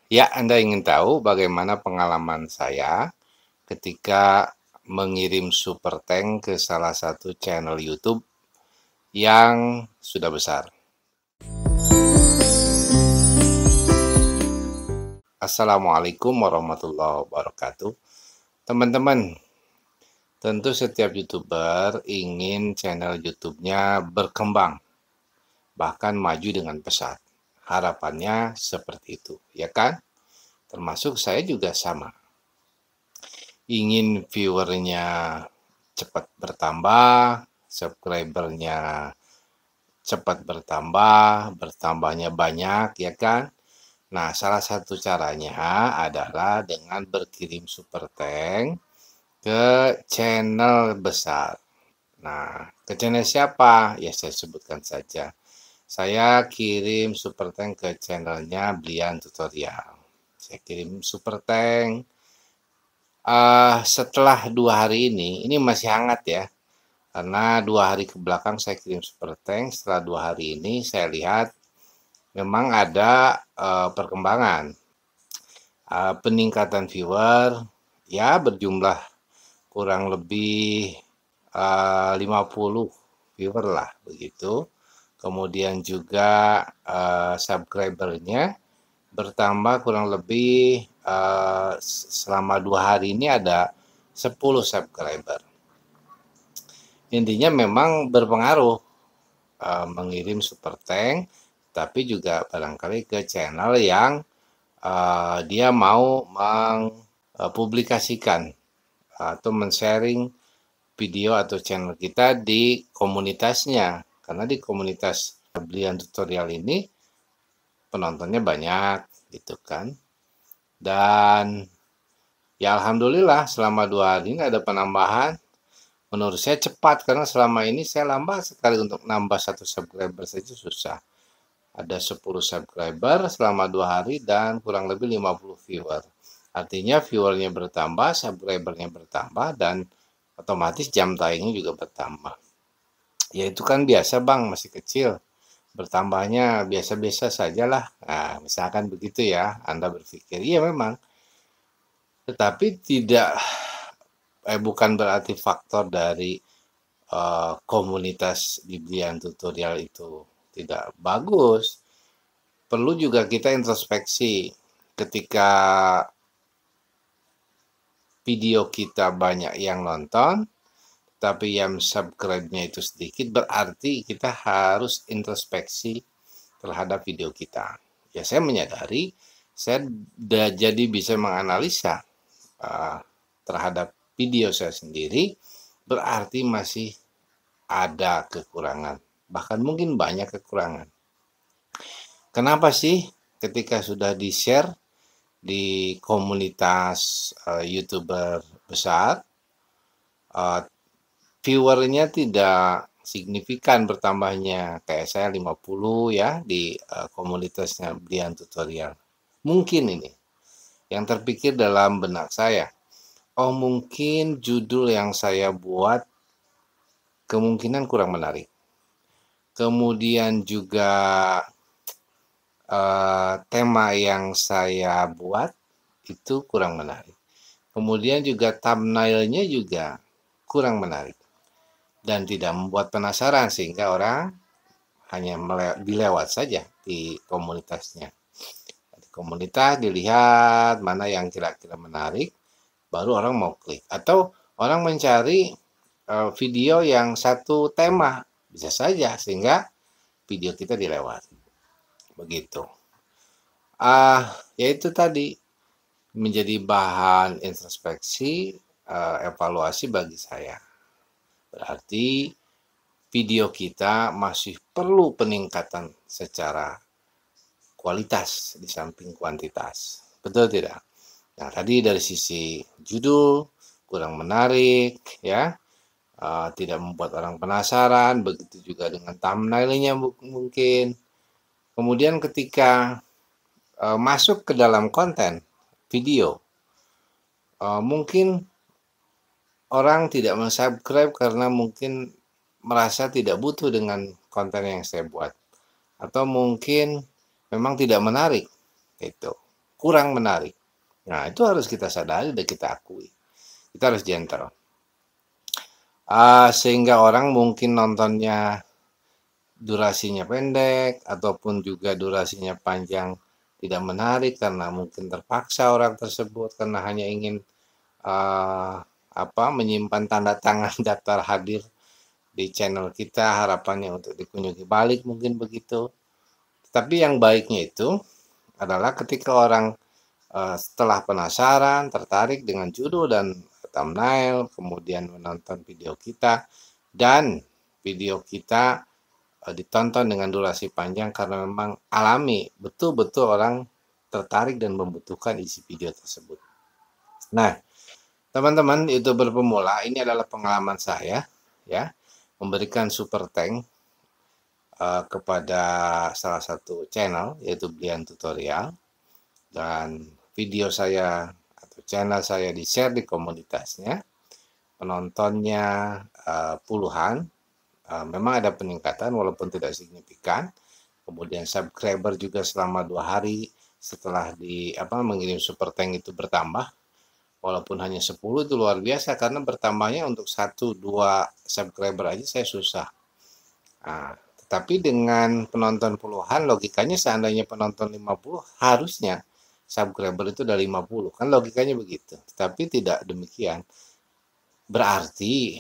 Ya, Anda ingin tahu bagaimana pengalaman saya ketika mengirim super tank ke salah satu channel YouTube yang sudah besar. Assalamualaikum warahmatullahi wabarakatuh. Teman-teman, tentu setiap YouTuber ingin channel YouTube-nya berkembang, bahkan maju dengan pesat. Harapannya seperti itu, ya kan? Termasuk saya juga sama. Ingin viewernya cepat bertambah, subscribernya cepat bertambah, bertambahnya banyak, ya kan? Nah, salah satu caranya adalah dengan berkirim super tank ke channel besar. Nah, ke channel siapa? Ya, saya sebutkan saja. Saya kirim super tank ke channelnya Blian Tutorial. Saya kirim super tank. Setelah 2 hari ini masih hangat ya. Karena 2 hari ke belakang saya kirim super tank. Setelah 2 hari ini saya lihat memang ada perkembangan. Peningkatan viewer ya berjumlah kurang lebih 50 viewer lah begitu. Kemudian juga subscribernya bertambah kurang lebih selama 2 hari ini ada 10 subscriber. Intinya memang berpengaruh mengirim super tank, tapi juga barangkali ke channel yang dia mau mempublikasikan atau men-sharing video atau channel kita di komunitasnya. Karena di komunitas Blian Tutorial ini penontonnya banyak gitu kan. Dan ya alhamdulillah selama 2 hari ini ada penambahan. Menurut saya cepat karena selama ini saya lambat sekali untuk nambah 1 subscriber saja susah. Ada 10 subscriber selama 2 hari dan kurang lebih 50 viewer. Artinya viewernya bertambah, subscribernya bertambah, dan otomatis jam tayangnya juga bertambah. Ya itu kan biasa bang, masih kecil. Bertambahnya biasa-biasa sajalah. Nah, misalkan begitu ya, Anda berpikir, iya memang. Tetapi bukan berarti faktor dari komunitas di Blian Tutorial itu tidak bagus. Perlu juga kita introspeksi ketika video kita banyak yang nonton, tapi yang subscribe-nya itu sedikit, berarti kita harus introspeksi terhadap video kita. Ya, saya menyadari, saya jadi bisa menganalisa terhadap video saya sendiri, berarti masih ada kekurangan, bahkan mungkin banyak kekurangan. Kenapa sih ketika sudah di-share di komunitas YouTuber besar, viewernya tidak signifikan bertambahnya, kayak saya 50 ya di komunitasnya Blian Tutorial. Mungkin ini yang terpikir dalam benak saya. Oh, mungkin judul yang saya buat kemungkinan kurang menarik. Kemudian juga tema yang saya buat itu kurang menarik. Kemudian juga thumbnailnya juga kurang menarik dan tidak membuat penasaran sehingga orang hanya dilewat saja di komunitasnya. Di komunitas dilihat mana yang kira-kira menarik, baru orang mau klik. Atau orang mencari video yang satu tema, bisa saja sehingga video kita dilewat. Begitu. Yaitu tadi menjadi bahan introspeksi, evaluasi bagi saya. Berarti video kita masih perlu peningkatan secara kualitas di samping kuantitas. Betul tidak? Nah, tadi dari sisi judul kurang menarik, ya, tidak membuat orang penasaran. Begitu juga dengan thumbnailnya mungkin. Kemudian ketika masuk ke dalam konten video, mungkin orang tidak mensubscribe karena mungkin merasa tidak butuh dengan konten yang saya buat, atau mungkin memang tidak menarik, itu kurang menarik. Nah, itu harus kita sadari dan kita akui. Kita harus gentle. Sehingga orang mungkin nontonnya durasinya pendek ataupun juga durasinya panjang tidak menarik karena mungkin terpaksa orang tersebut karena hanya ingin menyimpan tanda tangan daftar hadir di channel kita, harapannya untuk dikunjungi balik mungkin begitu. Tapi yang baiknya itu adalah ketika orang setelah penasaran, tertarik dengan judul dan thumbnail, kemudian menonton video kita, dan video kita ditonton dengan durasi panjang karena memang alami, betul-betul orang tertarik dan membutuhkan isi video tersebut. Nah, teman-teman YouTuber pemula, ini adalah pengalaman saya, ya, memberikan super thank kepada salah satu channel, yaitu Blian Tutorial, dan video saya atau channel saya di-share di komunitasnya, penontonnya puluhan, memang ada peningkatan walaupun tidak signifikan. Kemudian subscriber juga selama 2 hari setelah mengirim super thank itu bertambah, walaupun hanya 10 itu luar biasa karena bertambahnya untuk 1-2 subscriber aja saya susah. Tetapi dengan penonton puluhan, logikanya seandainya penonton 50 harusnya subscriber itu udah 50, kan logikanya begitu. Tetapi tidak demikian. Berarti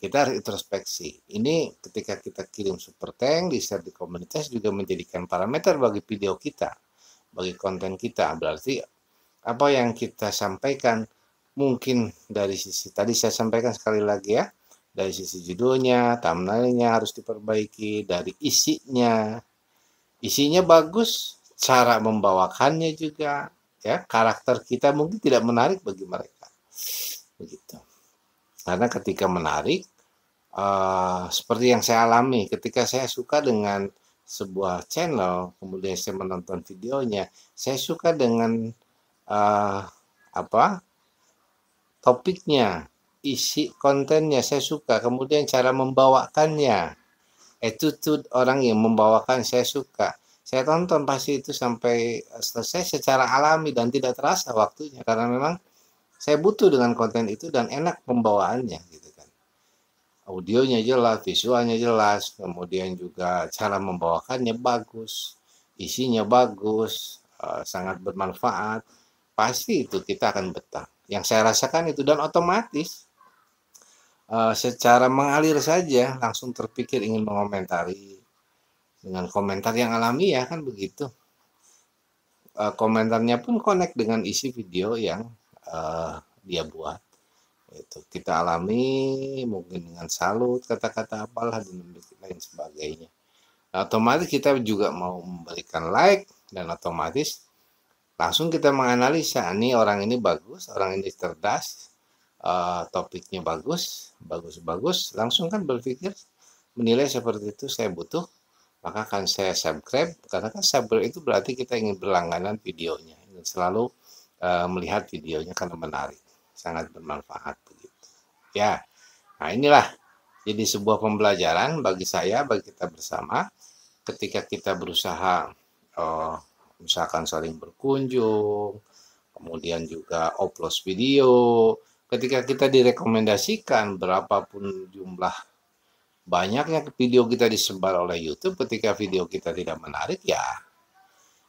kita harus introspeksi. Ini ketika kita kirim super thank, di-share di komunitas juga menjadikan parameter bagi video kita, bagi konten kita. Berarti apa yang kita sampaikan mungkin dari sisi, tadi saya sampaikan sekali lagi ya, dari sisi judulnya, thumbnailnya harus diperbaiki, dari isinya bagus, cara membawakannya juga, ya, karakter kita mungkin tidak menarik bagi mereka, begitu. Karena ketika menarik, seperti yang saya alami, ketika saya suka dengan sebuah channel, kemudian saya menonton videonya, saya suka dengan topiknya, isi kontennya saya suka, kemudian cara membawakannya, attitude orang yang membawakan saya suka. Saya tonton pasti itu sampai selesai secara alami dan tidak terasa waktunya karena memang saya butuh dengan konten itu dan enak pembawaannya gitu kan. Audionya jelas, visualnya jelas, kemudian juga cara membawakannya bagus, isinya bagus, sangat bermanfaat. Pasti itu kita akan betah. Yang saya rasakan itu dan otomatis secara mengalir saja langsung terpikir ingin mengomentari dengan komentar yang alamiah kan begitu. Komentarnya pun connect dengan isi video yang dia buat. Itu kita alami mungkin dengan salut, kata-kata apalah dan lain sebagainya. Nah, otomatis kita juga mau memberikan like dan otomatis langsung kita menganalisa, nih orang ini bagus, orang ini cerdas, topiknya bagus, langsung kan berpikir, menilai seperti itu saya butuh, maka akan saya subscribe, karena kan subscribe itu berarti kita ingin berlangganan videonya, ingin selalu melihat videonya karena menarik, sangat bermanfaat begitu. Ya, nah inilah jadi sebuah pembelajaran bagi saya, bagi kita bersama, ketika kita berusaha misalkan saling berkunjung, kemudian juga upload video, ketika kita direkomendasikan berapapun jumlah banyaknya video kita disebar oleh YouTube, ketika video kita tidak menarik ya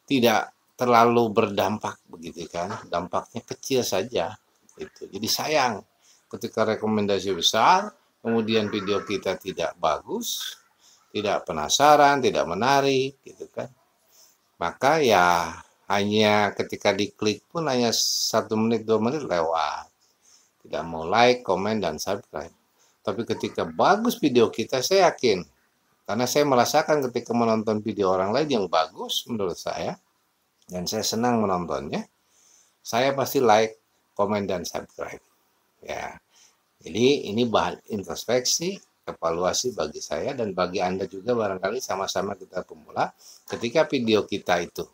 tidak terlalu berdampak begitu kan, dampaknya kecil saja itu. Jadi sayang ketika rekomendasi besar, kemudian video kita tidak bagus, tidak penasaran, tidak menarik gitu kan. Maka ya hanya ketika diklik pun hanya 1 menit 2 menit lewat, tidak mau like, komen, dan subscribe. Tapi ketika bagus video kita, saya yakin, karena saya merasakan ketika menonton video orang lain yang bagus menurut saya dan saya senang menontonnya, saya pasti like, komen, dan subscribe ya. Jadi ini bahan introspeksi, evaluasi bagi saya dan bagi Anda juga, barangkali sama-sama kita pemula. Ketika video kita itu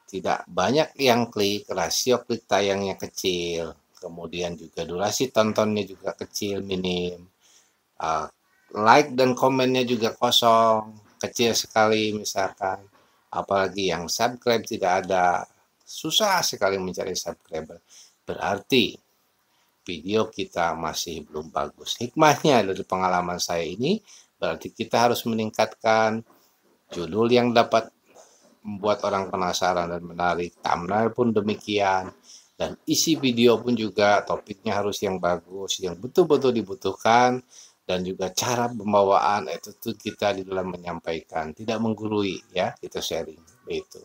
tidak banyak yang klik, rasio klik tayangnya kecil, kemudian juga durasi tontonnya juga kecil, minim, like dan komennya juga kosong, kecil sekali misalkan, apalagi yang subscribe tidak ada, susah sekali mencari subscriber. Berarti video kita masih belum bagus. Hikmahnya dari pengalaman saya ini, berarti kita harus meningkatkan judul yang dapat membuat orang penasaran dan menarik, thumbnail pun demikian, dan isi video pun juga topiknya harus yang bagus, yang betul-betul dibutuhkan, dan juga cara pembawaan itu tuh kita di dalam menyampaikan, tidak menggurui ya, kita sharing itu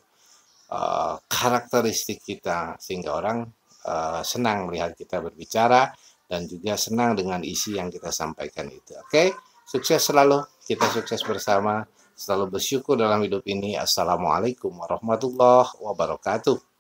karakteristik kita sehingga orang senang melihat kita berbicara dan juga senang dengan isi yang kita sampaikan itu. Oke, sukses selalu, kita sukses bersama, selalu bersyukur dalam hidup ini. Assalamualaikum warahmatullahi wabarakatuh.